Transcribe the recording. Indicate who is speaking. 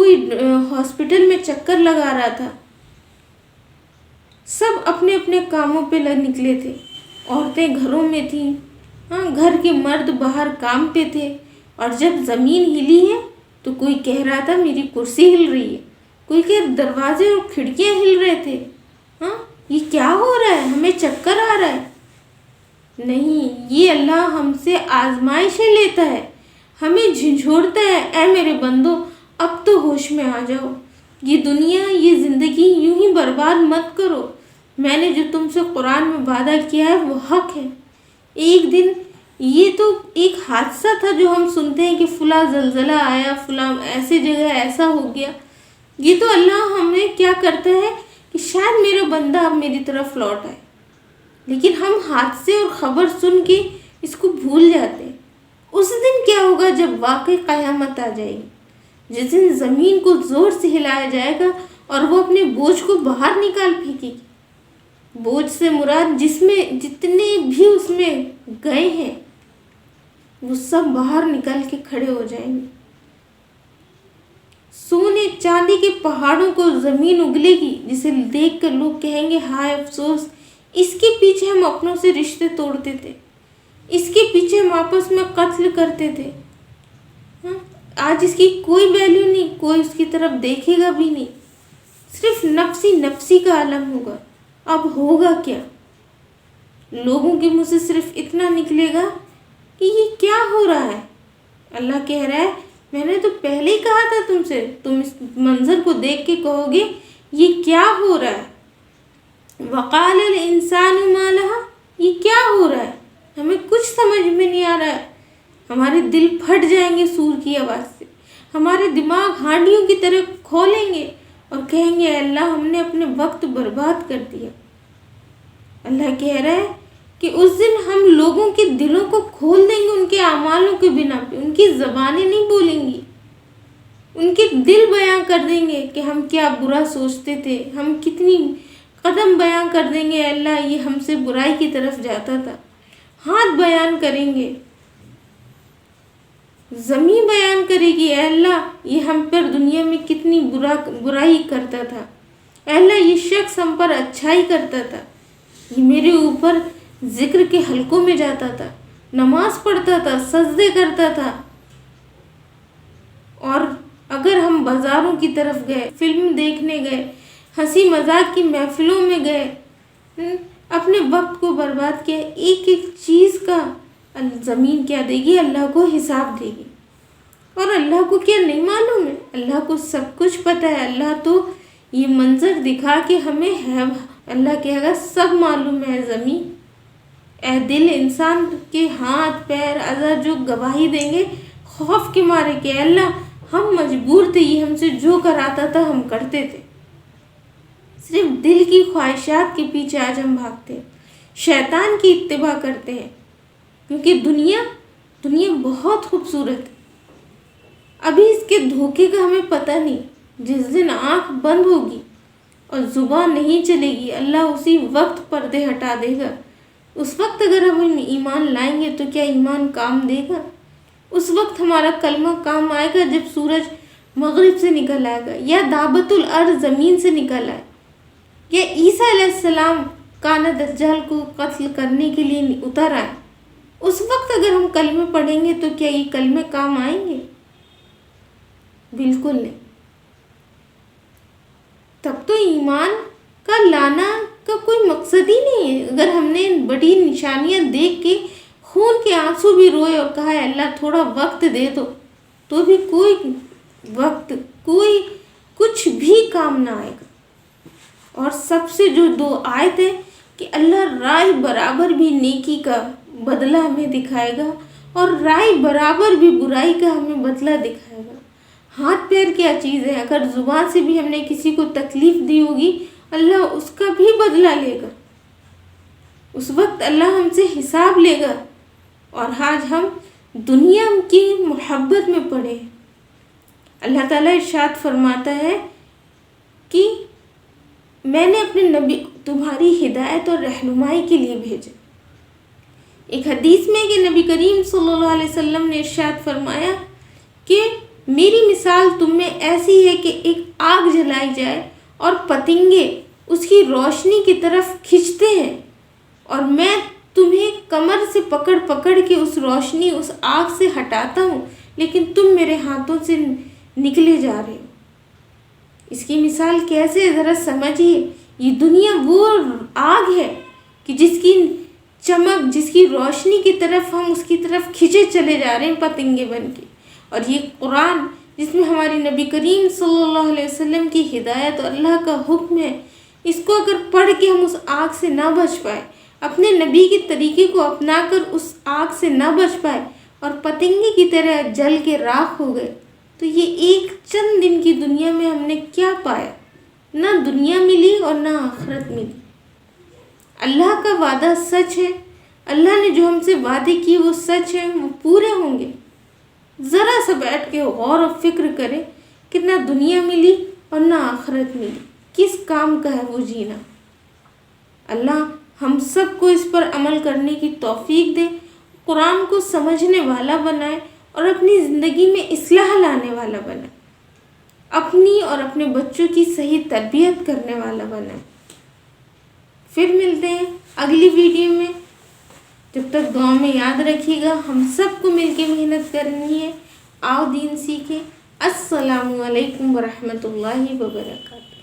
Speaker 1: کوئی ہاسپٹل میں چکر لگا رہا تھا، سب اپنے اپنے کاموں پہ نکلے تھے، عورتیں گھروں میں تھیں، گھر کے مرد باہر کام پہ تھے، اور جب زمین ہلی ہے تو کوئی کہہ رہا تھا میری کرسی ہل رہی ہے، کوئی کہ دروازے اور کھڑکیاں ہل رہے تھے، یہ کیا ہو رہا ہے، ہمیں چکر آ رہا ہے۔ نہیں، یہ اللہ ہم سے آزمائشیں لیتا ہے، ہمیں جھنجھوڑتا ہے، اے میرے بندو اب تو ہوش میں آ جاؤ، یہ دنیا، یہ زندگی یوں ہی برباد مت کرو، میں نے جو تم سے قرآن میں وعدہ کیا ہے وہ حق ہے۔ ایک دن یہ تو ایک حادثہ تھا جو ہم سنتے ہیں کہ فلاں زلزلہ آیا، فلاں ایسے جگہ ایسا ہو گیا، یہ تو اللہ ہمیں کیا کرتا ہے کہ شاید میرا بندہ اب میری طرف لوٹ آئے، لیکن ہم حادثے اور خبر سن کے اس کو بھول جاتے ہیں۔ اس دن کیا ہوگا جب واقعی قیامت آ جائے گی، جس دن زمین کو زور سے ہلایا جائے گا اور وہ اپنے بوجھ کو باہر نکال پھینکے گی۔ بوجھ سے مراد جس میں جتنے بھی اس میں گئے ہیں وہ سب باہر نکل کے کھڑے ہو جائیں گے۔ سونے چاندی کے پہاڑوں کو زمین اگلے گی، جسے دیکھ کر لوگ کہیں گے ہائے افسوس، اس کے پیچھے ہم اپنوں سے رشتے توڑتے تھے، اس کے پیچھے ہم آپس میں قتل کرتے تھے، آج اس کی کوئی ویلیو نہیں، کوئی اس کی طرف دیکھے گا بھی نہیں، صرف نفسی نفسی کا عالم ہوگا۔ اب ہوگا کیا؟ لوگوں کے منہ سے صرف اتنا نکلے گا کہ یہ کیا ہو رہا ہے۔ اللہ کہہ رہا ہے میں نے تو پہلے ہی کہا تھا تم سے، تم اس منظر کو دیکھ کے کہو گے یہ کیا ہو رہا ہے۔ وقال الانسان ما لها، یہ کیا ہو رہا ہے، ہمیں کچھ سمجھ میں نہیں آ رہا ہے۔ ہمارے دل پھٹ جائیں گے سور کی آواز سے، ہمارے دماغ ہانڈیوں کی طرح کھولیں گے اور کہیں گے اے اللہ ہم نے اپنے وقت برباد کر دیا۔ اللہ کہہ رہا ہے کہ اس دن ہم لوگوں کے دلوں کو کھول دیں گے، ان کے اعمالوں کے بنا پہ، ان کی زبانیں نہیں بولیں گی، ان کے دل بیان کر دیں گے کہ ہم کیا برا سوچتے تھے، ہم کتنی قدم بیان کر دیں گے اے اللہ یہ ہم سے برائی کی طرف جاتا تھا، ہاتھ بیان کریں گے، زمین بیان کرے گی اے اللہ یہ ہم پر دنیا میں کتنی برائی کرتا تھا، اے اللہ یہ شخص ہم پر اچھائی کرتا تھا، یہ میرے اوپر ذکر کے حلقوں میں جاتا تھا، نماز پڑھتا تھا، سجدے کرتا تھا، اور اگر ہم بازاروں کی طرف گئے، فلم دیکھنے گئے، ہنسی مذاق کی محفلوں میں گئے، اپنے وقت کو برباد کیا، ایک ایک چیز کا زمین کیا دے گی، اللہ کو حساب دے گی۔ اور اللہ کو کیا نہیں معلوم ہے، اللہ کو سب کچھ پتہ ہے، اللہ تو یہ منظر دکھا کے ہمیں ہے، اللہ کہے گا سب معلوم ہے زمین، اے دل انسان کے ہاتھ پیر اعضاء جو گواہی دیں گے خوف کے مارے کہ اے اللہ ہم مجبور تھے، یہ ہم سے جو کراتا تھا ہم کرتے تھے، صرف دل کی خواہشات کے پیچھے آج ہم بھاگتے ہیں، شیطان کی اتباع کرتے ہیں، کیونکہ دنیا بہت خوبصورت ہے، ابھی اس کے دھوکے کا ہمیں پتہ نہیں، جس دن آنکھ بند ہوگی اور زبان نہیں چلے گی اللہ اسی وقت پردے ہٹا دے گا۔ اس وقت اگر ہم ایمان لائیں گے تو کیا ایمان کام دے گا؟ اس وقت ہمارا کلمہ کام آئے گا جب سورج مغرب سے نکل آئے گا، یا دابت الارض زمین سے نکل آئے، یا عیسیٰ علیہ السلام کانا دجال کو قتل کرنے کے لیے اتر آئے، اس وقت اگر ہم کلمے پڑھیں گے تو کیا یہ کلمے کام آئیں گے؟ بالکل نہیں۔ تب تو ایمان کا لانا کا کوئی مقصد ہی نہیں ہے۔ اگر ہم نے بڑی نشانیاں دیکھ کے خون کے آنسو بھی روئے اور کہا ہے اللہ تھوڑا وقت دے دو، تو بھی کوئی وقت، کوئی کچھ بھی کام نہ آئے گا۔ اور سب سے جو دو آیت ہے کہ اللہ رائے برابر بھی نیکی کا بدلہ ہمیں دکھائے گا اور رائے برابر بھی برائی کا ہمیں بدلہ دکھائے گا۔ ہاتھ پیر کیا چیز ہے، اگر زبان سے بھی ہم نے کسی کو تکلیف دی ہوگی اللہ اس کا بھی بدلہ لے گا، اس وقت اللہ ہم سے حساب لے گا۔ اور آج ہم دنیا کی محبت میں پڑے ہیں۔ اللہ تعالیٰ ارشاد فرماتا ہے کہ میں نے اپنے نبی تمہاری ہدایت اور رہنمائی کے لیے بھیجا۔ ایک حدیث میں کہ نبی کریم صلی اللہ علیہ وسلم نے ارشاد فرمایا کہ میری مثال تم میں ایسی ہے کہ ایک آگ جلائی جائے اور پتنگے اس کی روشنی کی طرف کھنچتے ہیں، اور میں تمہیں کمر سے پکڑ پکڑ کے اس روشنی اس آگ سے ہٹاتا ہوں، لیکن تم میرے ہاتھوں سے نکلے جا رہے ہو۔ اس کی مثال کیسے ہے ذرا سمجھیے۔ یہ دنیا وہ آگ ہے کہ جس کی چمک، جس کی روشنی کی طرف ہم اس کی طرف کھینچے چلے جا رہے ہیں پتنگے بن کے، اور یہ قرآن جس میں ہمارے نبی کریم صلی اللہ علیہ وسلم کی ہدایت اور اللہ کا حکم ہے، اس کو اگر پڑھ کے ہم اس آگ سے نہ بچ پائے، اپنے نبی کے طریقے کو اپنا کر اس آگ سے نہ بچ پائے اور پتنگے کی طرح جل کے راکھ ہو گئے، تو یہ ایک چند دن کی دنیا میں ہم نے کیا پایا؟ نہ دنیا ملی اور نہ آخرت ملی۔ اللہ کا وعدہ سچ ہے، اللہ نے جو ہم سے وعدے کی وہ سچ ہے، وہ پورے ہوں گے۔ ذرا سا بیٹھ کے غور و فکر کرے کہ نہ دنیا ملی اور نہ آخرت ملی، کس کام کا ہے وہ جینا؟ اللہ ہم سب کو اس پر عمل کرنے کی توفیق دے، قرآن کو سمجھنے والا بنائے اور اپنی زندگی میں اصلاح لانے والا بنائے، اپنی اور اپنے بچوں کی صحیح تربیت کرنے والا بنائے۔ پھر ملتے ہیں اگلی ویڈیو میں، جب تک دعا میں یاد رکھیے گا ہم سب کو مل کے محنت کرنی ہے۔ آؤ دین سیکھیں۔ السلام علیکم ورحمۃ اللہ وبرکاتہ۔